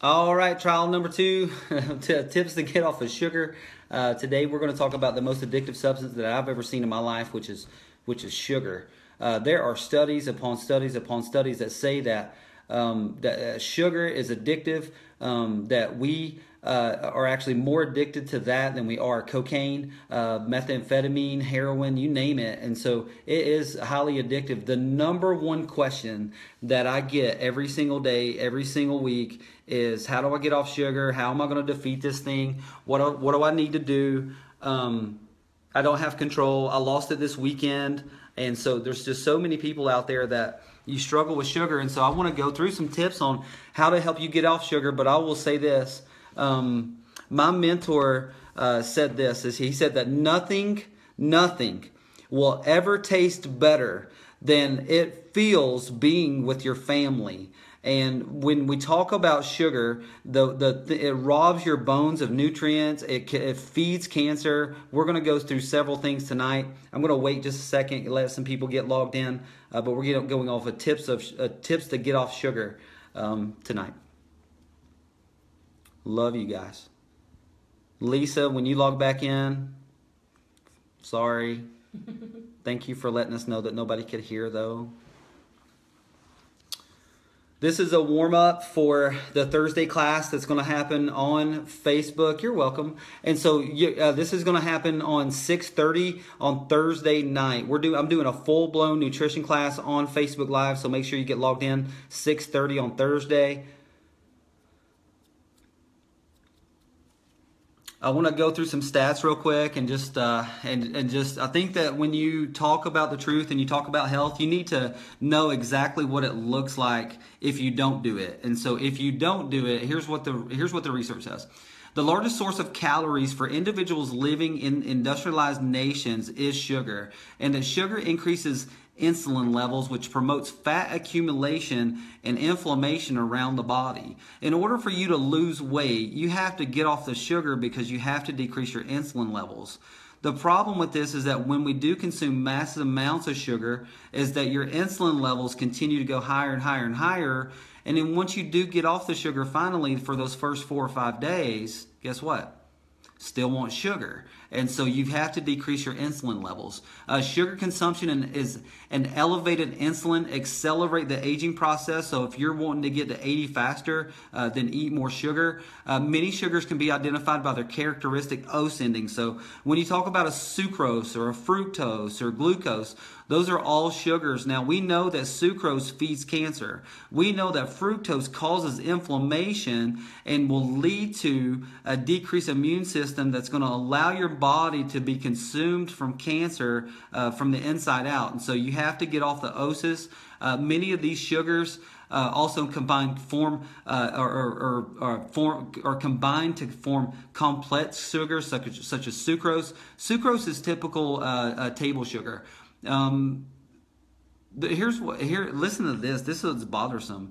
All right, trial number 2, tips to get off of sugar. Today we're going to talk about the most addictive substance that I've ever seen in my life, which is sugar. There are studies upon studies upon studies that say that sugar is addictive, that we are actually more addicted to that than we are cocaine, methamphetamine, heroin, you name it. And so it is highly addictive. The number one question that I get every single day, every single week is, how do I get off sugar? How am I going to defeat this thing? What do I need to do? I don't have control. I lost it this weekend. And so there's just so many people out there that you struggle with sugar. And so I want to go through some tips on how to help you get off sugar. But I will say this. My mentor said this. He said that nothing will ever taste better than it feels being with your family. And when we talk about sugar, it robs your bones of nutrients. It feeds cancer. We're going to go through several things tonight. I'm going to wait just a second and let some people get logged in, but we're going off of tips to get off sugar tonight. Love you guys. Lisa, when you log back in, sorry. Thank you for letting us know that nobody could hear though. This is a warm-up for the Thursday class that's going to happen on Facebook. You're welcome. And so this is going to happen on 6:30 on Thursday night. I'm doing a full-blown nutrition class on Facebook Live, so make sure you get logged in 6:30 on Thursday. I want to go through some stats real quick and just I think that when you talk about the truth and you talk about health, you need to know exactly what it looks like if you don't do it. And so if you don't do it, here's what the research says. The largest source of calories for individuals living in industrialized nations is sugar, and that sugar increases insulin levels, which promotes fat accumulation and inflammation around the body. In order for you to lose weight, you have to get off the sugar because you have to decrease your insulin levels. The problem with this is that when we do consume massive amounts of sugar, is that your insulin levels continue to go higher and higher and higher. And then once you do get off the sugar finally for those first 4 or 5 days, guess what? Still want sugar. And so you have to decrease your insulin levels. Sugar consumption is an elevated insulin accelerate the aging process. So if you're wanting to get to 80 faster, then eat more sugar. Many sugars can be identified by their characteristic OS ending. So when you talk about a sucrose or a fructose or glucose, those are all sugars. Now we know that sucrose feeds cancer. We know that fructose causes inflammation and will lead to a decreased immune system that's going to allow your body to be consumed from cancer from the inside out. And so you have to get off the OSs. Many of these sugars also combine are combined to form complex sugars such as sucrose. Sucrose is typical table sugar. Listen to this. This is bothersome.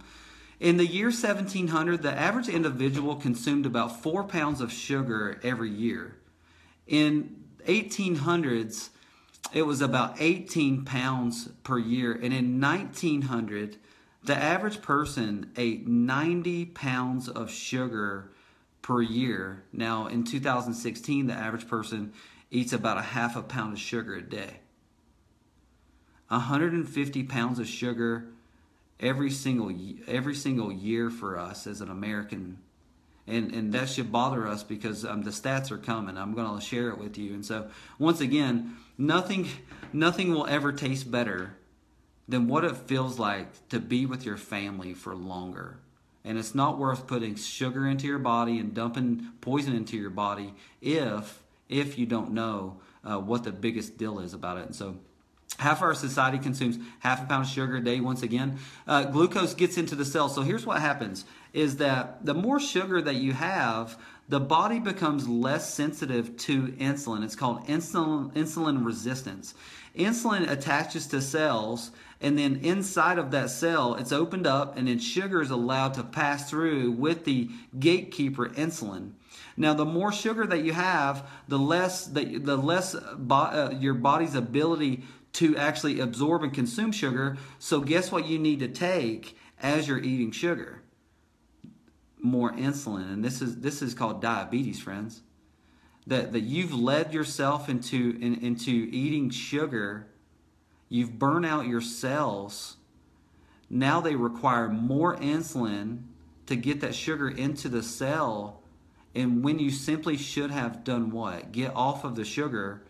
In the year 1700, the average individual consumed about 4 pounds of sugar every year. In 1800s, it was about 18 pounds per year. And in 1900, the average person ate 90 pounds of sugar per year. Now, in 2016, the average person eats about a half a pound of sugar a day. 150 pounds of sugar every single year for us as an American. And that should bother us because the stats are coming. I'm going to share it with you. And so, once again, nothing will ever taste better than what it feels like to be with your family for longer. And it's not worth putting sugar into your body and dumping poison into your body if you don't know what the biggest deal is about it. And so, half our society consumes half a pound of sugar a day. Once again, glucose gets into the cells. So here's what happens is that the more sugar that you have, the body becomes less sensitive to insulin. It's called insulin resistance. Insulin attaches to cells, and then inside of that cell, it's opened up, and then sugar is allowed to pass through with the gatekeeper insulin. Now, the more sugar that you have, the less your body's ability to actually absorb and consume sugar. So guess what you need to take as you're eating sugar? more insulin, and this is called diabetes, friends. That you've led yourself into eating sugar. You've burnt out your cells. Now they require more insulin to get that sugar into the cell. And when you simply should have done what? Get off of the sugar,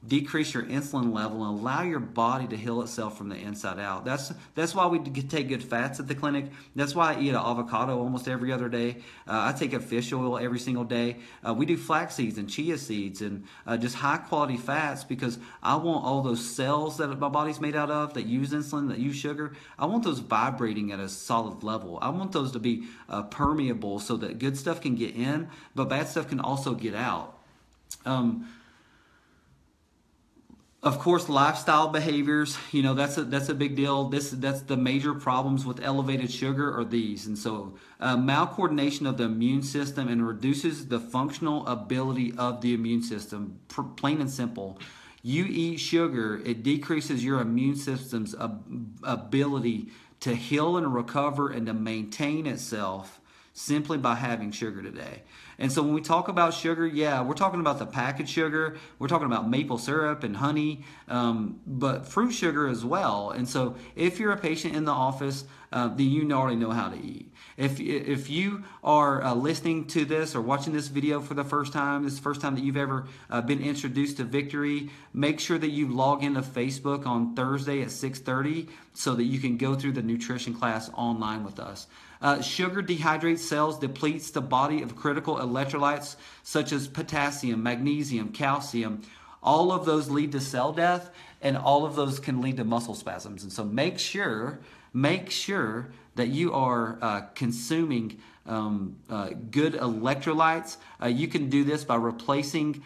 decrease your insulin level, and allow your body to heal itself from the inside out. That's why we take good fats at the clinic. That's why I eat an avocado almost every other day. I take a fish oil every single day. We do flax seeds and chia seeds and just high quality fats, because I want all those cells that my body's made out of that use insulin, that use sugar, I want those vibrating at a solid level. I want those to be permeable so that good stuff can get in, but bad stuff can also get out. Of course, lifestyle behaviors, that's a big deal. That's the major problems with elevated sugar are these. And so malcoordination of the immune system, and reduces the functional ability of the immune system, plain and simple. You eat sugar, it decreases your immune system's ability to heal and recover and to maintain itself simply by having sugar today. And so when we talk about sugar, yeah, we're talking about the packaged sugar. We're talking about maple syrup and honey, but fruit sugar as well. And so if you're a patient in the office, then you already know how to eat. If you are listening to this or watching this video for the first time, this is the first time that you've ever been introduced to Victory, make sure that you log into Facebook on Thursday at 6:30 so that you can go through the nutrition class online with us. Sugar dehydrates cells, depletes the body of critical electrolytes such as potassium, magnesium, calcium. All of those lead to cell death, and all of those can lead to muscle spasms. And so make sure that you are consuming good electrolytes. You can do this by replacing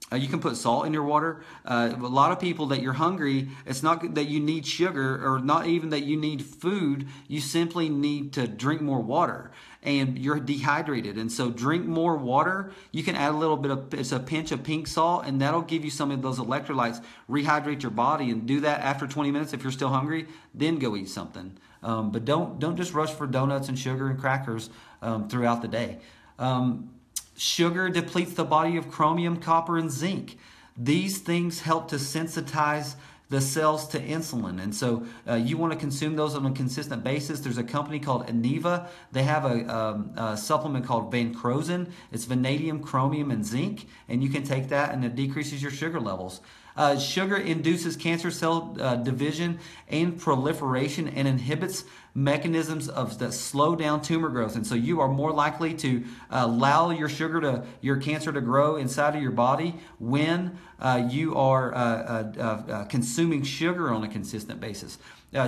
you can put salt in your water. A lot of people, that you're hungry, it's not that you need sugar, or not even that you need food. You simply need to drink more water, and you're dehydrated. And so drink more water. You can add a little bit of, it's a pinch of pink salt, and that'll give you some of those electrolytes, rehydrate your body, and do that after 20 minutes. If you're still hungry, then go eat something. But don't just rush for donuts and sugar and crackers throughout the day. Sugar depletes the body of chromium, copper, and zinc. These things help to sensitize the cells to insulin. And so you want to consume those on a consistent basis. There's a company called Eniva. They have a supplement called Vancrosin. It's vanadium, chromium, and zinc. And you can take that, and it decreases your sugar levels. Sugar induces cancer cell division and proliferation, and inhibits mechanisms that slow down tumor growth. And so you are more likely to allow your cancer to grow inside of your body when you are consuming sugar on a consistent basis.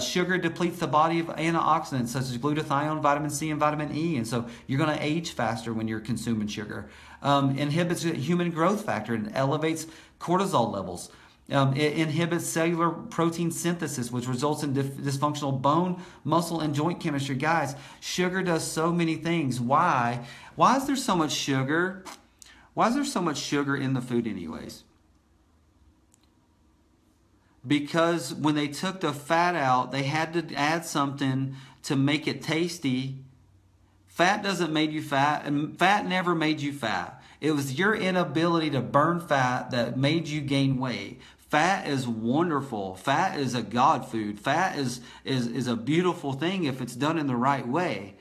Sugar depletes the body of antioxidants such as glutathione, vitamin C, and vitamin E. And so you're going to age faster when you're consuming sugar. Inhibits human growth factor and elevates cortisol levels. It inhibits cellular protein synthesis, which results in dysfunctional bone, muscle, and joint chemistry. Guys, sugar does so many things. Why? Why is there so much sugar? Why is there so much sugar in the food anyways? Because when they took the fat out, they had to add something to make it tasty. Fat doesn't make you fat, and fat never made you fat. It was your inability to burn fat that made you gain weight. Fat is wonderful. Fat is a God food. Fat is a beautiful thing if it's done in the right way.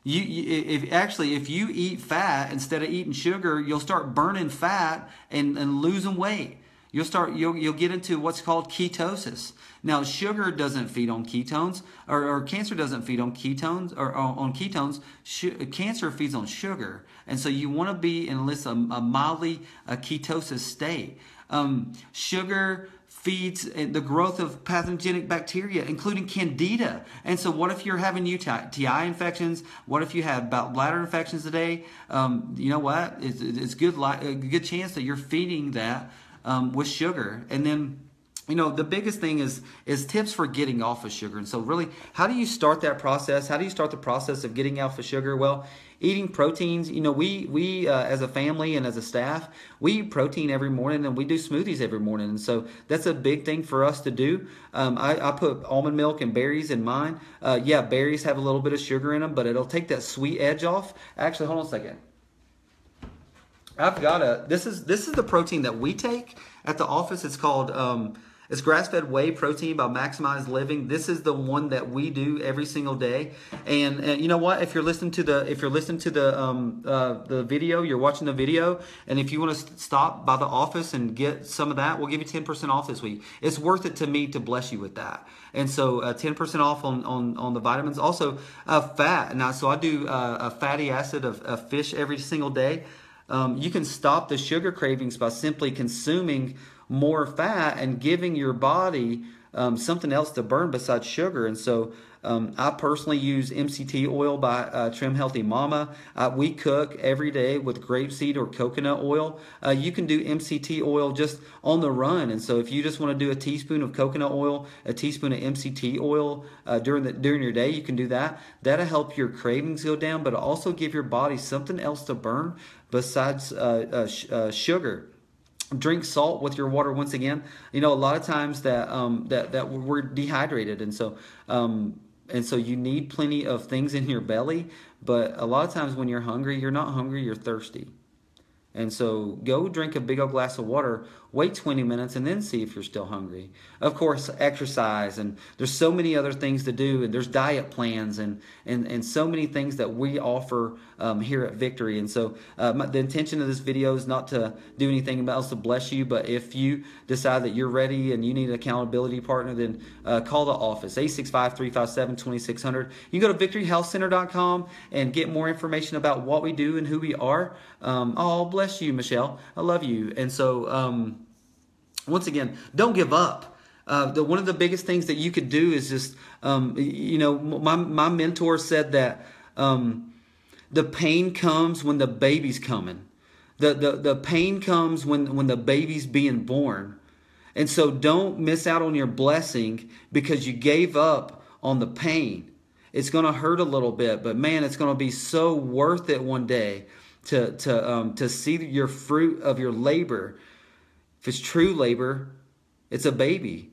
If you eat fat instead of eating sugar, you'll start burning fat and losing weight. You'll get into what's called ketosis. Now, sugar doesn't feed on ketones, or cancer doesn't feed on ketones, or on ketones. Cancer feeds on sugar, and so you want to be in a mildly ketosis state. Sugar feeds the growth of pathogenic bacteria, including candida. And so what if you're having UTI infections? What if you have bladder infections today? You know what? It's a good chance that you're feeding that with sugar. And then the biggest thing is tips for getting off of sugar. And so really, how do you start that process? How do you start the process of getting off of sugar? Well, eating proteins. We as a family and as a staff, we eat protein every morning, and we do smoothies every morning. And so that's a big thing for us to do. I put almond milk and berries in mine. Yeah, berries have a little bit of sugar in them, but it'll take that sweet edge off. Actually, hold on a second. I've got this is the protein that we take at the office. It's called it's grass-fed whey protein by Maximize Living. This is the one that we do every single day. And you know what? If you're listening to the video, you're watching the video, and if you want to stop by the office and get some of that, we'll give you 10% off this week. It's worth it to me to bless you with that. And so 10% off on the vitamins. Also fat. Now, so I do a fatty acid of fish every single day. You can stop the sugar cravings by simply consuming more fat and giving your body something else to burn besides sugar. And so I personally use MCT oil by Trim Healthy Mama. We cook every day with grapeseed or coconut oil. You can do MCT oil just on the run. And so if you just want to do a teaspoon of coconut oil, a teaspoon of MCT oil during your day, you can do that. That'll help your cravings go down, but also give your body something else to burn besides sugar. Drink salt with your water. Once again, a lot of times that we're dehydrated, and so you need plenty of things in your belly. But a lot of times when you're hungry, you're not hungry, you're thirsty. And so go drink a big old glass of water, wait 20 minutes, and then see if you're still hungry. Of course, exercise, and there's so many other things to do, and there's diet plans, and so many things that we offer here at Victory. And so the intention of this video is not to do anything else to bless you, but if you decide that you're ready and you need an accountability partner, then call the office, 865-357-2600. You can go to VictoryHealthCenter.com and get more information about what we do and who we are. Oh, bless you, Michelle. I love you. And so, once again, don't give up. One of the biggest things that you could do is just, my mentor said that the pain comes when the baby's coming. The pain comes when the baby's being born. And so don't miss out on your blessing because you gave up on the pain. It's going to hurt a little bit, but man, it's going to be so worth it one day to see your fruit of your labor. If it's true labor, it's a baby.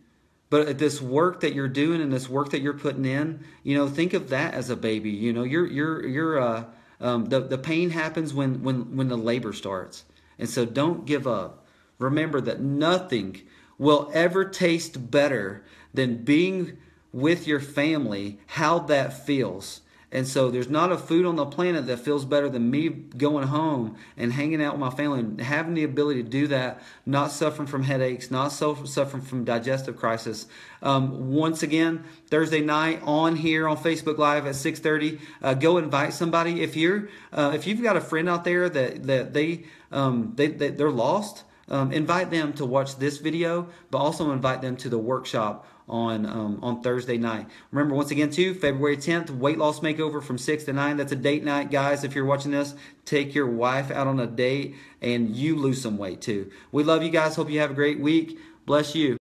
But this work that you're doing and this work that you're putting in, think of that as a baby. The pain happens when the labor starts. And so don't give up. Remember that nothing will ever taste better than being with your family, how that feels. And so there's not a food on the planet that feels better than me going home and hanging out with my family and having the ability to do that, not suffering from headaches, not suffering from digestive crisis. Once again, Thursday night on here on Facebook Live at 6:30. Go invite somebody. If you've got a friend out there that they're lost, invite them to watch this video, but also invite them to the workshop on Thursday night. Remember, once again, too, February 10th, weight loss makeover from 6 to 9. That's a date night, guys. If you're watching this, take your wife out on a date and you lose some weight, too. We love you guys. Hope you have a great week. Bless you.